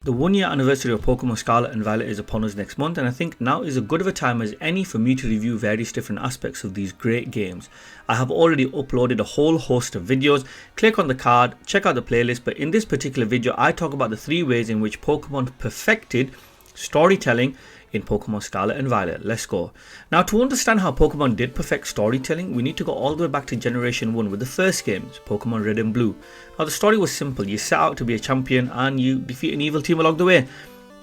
The 1 year anniversary of Pokemon Scarlet and Violet is upon us next month, and I think now is as good of a time as any for me to review various different aspects of these great games. I have already uploaded a whole host of videos. Click on the card, check out the playlist, but in this particular video I talk about the 3 ways in which Pokemon perfected storytelling in Pokemon Scarlet and Violet. Let's go. Now, to understand how Pokemon did perfect storytelling, we need to go all the way back to Generation 1 with the first games, Pokemon Red and Blue. Now, the story was simple. You set out to be a champion and you defeat an evil team along the way.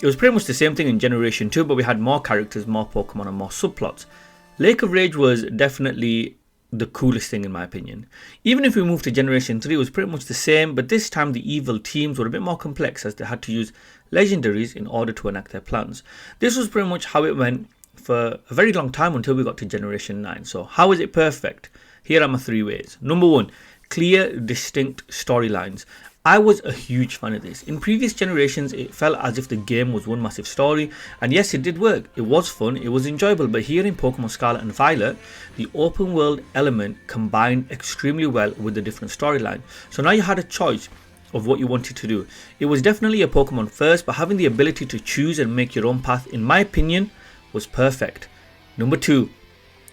It was pretty much the same thing in Generation 2, but we had more characters, more Pokemon and more subplots. Lake of Rage was definitely the coolest thing in my opinion. Even if we moved to Generation 3, it was pretty much the same, but this time the evil teams were a bit more complex as they had to use legendaries in order to enact their plans. This was pretty much how it went for a very long time until we got to Generation 9. So how is it perfect? Here are my 3 ways. Number 1, clear, distinct storylines. I was a huge fan of this. In previous generations, it felt as if the game was one massive story, and yes, it did work. It was fun, it was enjoyable, but here in Pokemon Scarlet and Violet, the open world element combined extremely well with the different storyline. So now you had a choice of what you wanted to do. It was definitely a Pokemon first, but having the ability to choose and make your own path, in my opinion, was perfect. Number 2,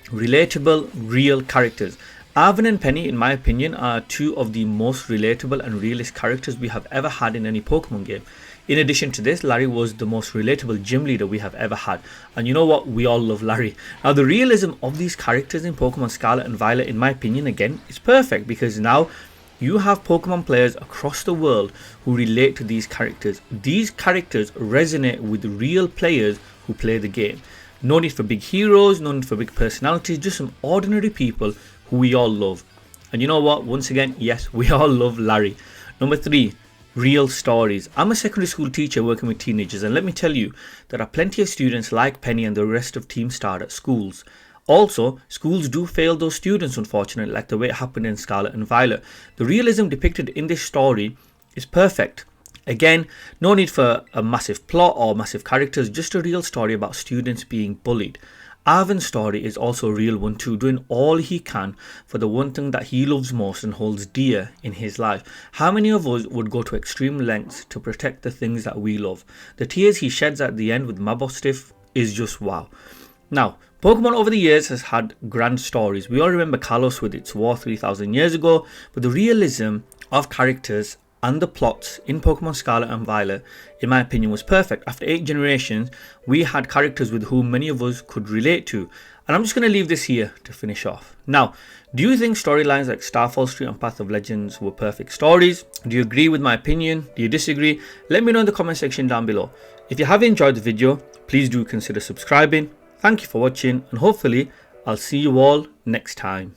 relatable, real characters. Arven and Penny, in my opinion, are 2 of the most relatable and realist characters we have ever had in any Pokemon game. In addition to this, Larry was the most relatable gym leader we have ever had. And you know what? We all love Larry. Now, the realism of these characters in Pokemon Scarlet and Violet, in my opinion, again, is perfect because now you have Pokemon players across the world who relate to these characters. These characters resonate with real players who play the game. No need for big heroes, no need for big personalities, just some ordinary people who we all love. And you know what? Once again, yes, we all love Larry. Number 3, real stories. I'm a secondary school teacher working with teenagers, and let me tell you, there are plenty of students like Penny and the rest of Team Star at schools. Also, schools do fail those students, unfortunately, like the way it happened in Scarlet and Violet. The realism depicted in this story is perfect. Again, no need for a massive plot or massive characters, just a real story about students being bullied. Arven's story is also a real one too, doing all he can for the one thing that he loves most and holds dear in his life. How many of us would go to extreme lengths to protect the things that we love? The tears he sheds at the end with Mabostiff is just wow. Now, Pokemon over the years has had grand stories. We all remember Kalos with its war 3000 years ago, but the realism of characters and the plots in Pokemon Scarlet and Violet, in my opinion, was perfect. After 8 generations, we had characters with whom many of us could relate to. And I'm just going to leave this here to finish off. Now, do you think storylines like Starfall Street and Path of Legends were perfect stories? Do you agree with my opinion? Do you disagree? Let me know in the comment section down below. If you have enjoyed the video, please do consider subscribing. Thank you for watching, and hopefully I'll see you all next time.